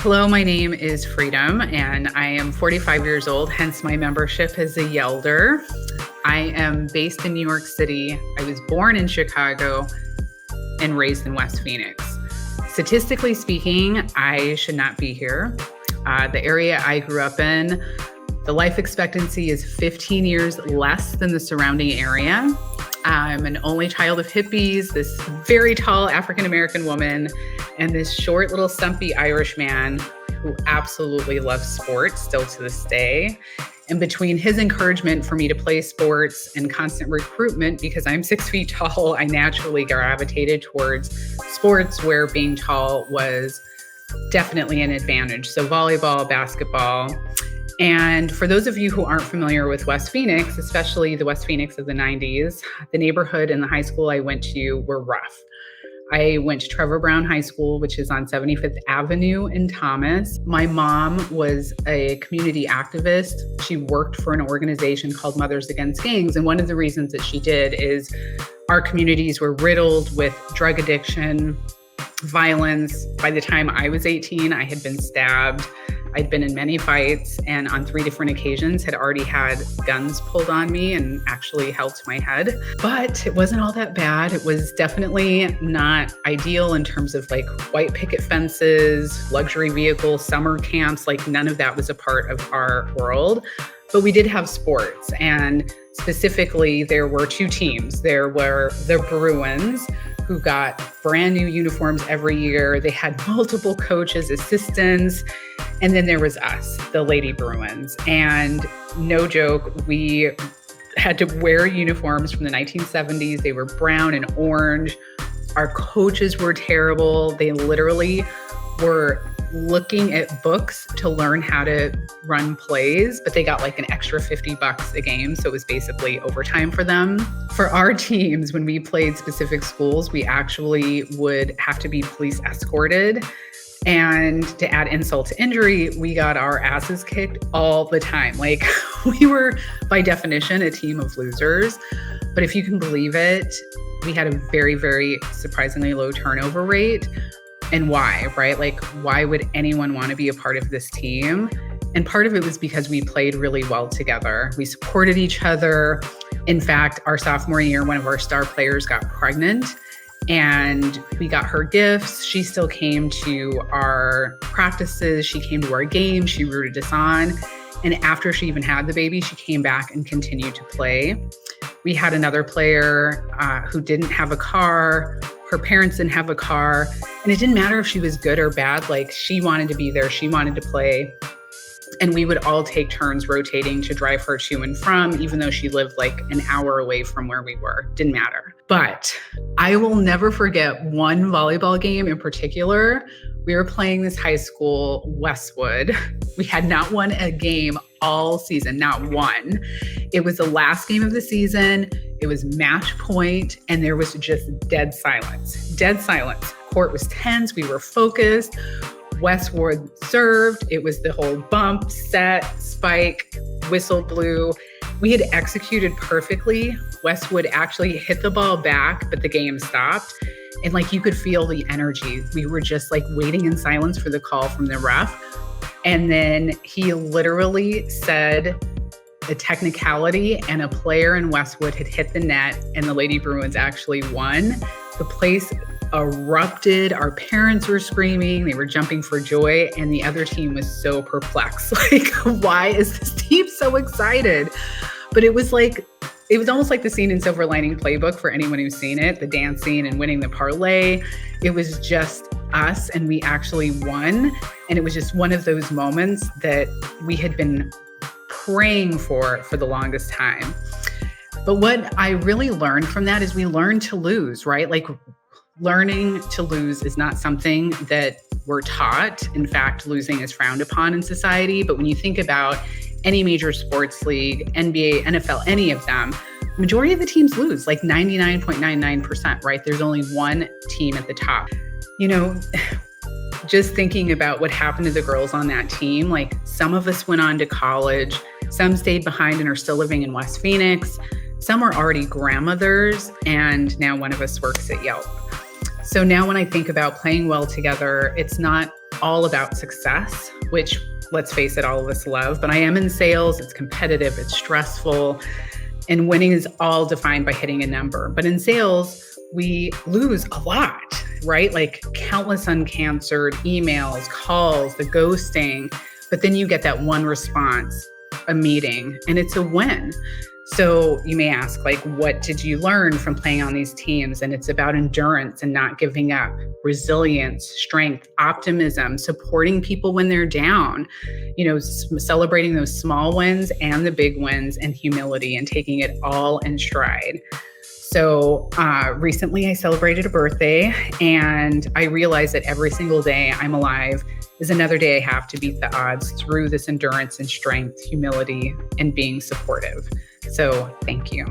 Hello, my name is Freedom, and I am 45 years old, hence my membership as a Yelder. I am based in New York City. I was born in Chicago and raised in West Phoenix. Statistically speaking, I should not be here. The area I grew up in, the life expectancy is 15 years less than the surrounding area. I'm an only child of hippies, this very tall African-American woman, and this short little stumpy Irish man who absolutely loves sports still to this day. And between his encouragement for me to play sports and constant recruitment, because I'm 6 feet tall, I naturally gravitated towards sports where being tall was definitely an advantage. So volleyball, basketball. And for those of you who aren't familiar with West Phoenix, especially the West Phoenix of the 90s, the neighborhood and the high school I went to were rough. I went to Trevor Brown High School, which is on 75th Avenue in Thomas. My mom was a community activist. She worked for an organization called Mothers Against Gangs. And one of the reasons that she did is our communities were riddled with drug addiction, violence. By the time I was 18, I had been stabbed. I'd been in many fights, and on 3 different occasions had already had guns pulled on me and actually held to my head. But it wasn't all that bad. It was definitely not ideal in terms of like white picket fences, luxury vehicles, summer camps. Like none of that was a part of our world. But we did have sports, and specifically there were 2 teams. There were the Bruins, who got brand new uniforms every year. They had multiple coaches, assistants, and then there was us, the Lady Bruins. And no joke, we had to wear uniforms from the 1970s. They were brown and orange. Our coaches were terrible. They literally were looking at books to learn how to run plays, but they got like an extra $50 a game. So it was basically overtime for them. For our teams, when we played specific schools, we actually would have to be police escorted. And to add insult to injury, we got our asses kicked all the time. Like we were by definition a team of losers. But if you can believe it, we had a very, very surprisingly low turnover rate. And why, right? Like, why would anyone want to be a part of this team? And part of it was because we played really well together. We supported each other. In fact, our sophomore year, one of our star players got pregnant and we got her gifts. She still came to our practices. She came to our games. She rooted us on. And after she even had the baby, she came back and continued to play. We had another player who didn't have a car. Her parents didn't have a car. And it didn't matter if she was good or bad. Like she wanted to be there. She wanted to play. And we would all take turns rotating to drive her to and from, even though she lived like an hour away from where we were. Didn't matter. But I will never forget one volleyball game in particular. We were playing this high school, Westwood. We had not won a game all season, not one. It was the last game of the season. It was match point, and there was just dead silence. Dead silence. Court was tense. We were focused. Westwood served. It was the whole bump, set, spike, whistle blew. We had executed perfectly. Westwood actually hit the ball back, but the game stopped. And like you could feel the energy. We were just like waiting in silence for the call from the ref. And then he literally said a technicality and a player in Westwood had hit the net and the Lady Bruins actually won. The place erupted. Our parents were screaming. They were jumping for joy. And the other team was so perplexed. Like, why is this team so excited? But it was almost like the scene in Silver Lining Playbook for anyone who's seen it, the dance scene and winning the parlay. It was just us and we actually won. And it was just one of those moments that we had been praying for the longest time. But what I really learned from that is we learned to lose, right? Like learning to lose is not something that we're taught. In fact, losing is frowned upon in society. But when you think about any major sports league, NBA, NFL, any of them, majority of the teams lose, like 99.99%, right? There's only one team at the top. You know, just thinking about what happened to the girls on that team, like some of us went on to college, some stayed behind and are still living in West Phoenix. Some are already grandmothers, and now one of us works at Yelp. So now when I think about playing well together, it's not all about success, which, let's face it, all of us love. But I am in sales. It's competitive, it's stressful, and winning is all defined by hitting a number. But in sales, we lose a lot, right? Like countless unanswered emails, calls, the ghosting. But then you get that one response, a meeting, and it's a win. So you may ask, like, what did you learn from playing on these teams? And it's about endurance and not giving up, resilience, strength, optimism, supporting people when they're down, celebrating those small wins and the big wins, and humility, and taking it all in stride. So recently I celebrated a birthday, and I realized that every single day I'm alive is another day I have to beat the odds through this endurance and strength, humility, and being supportive. So thank you.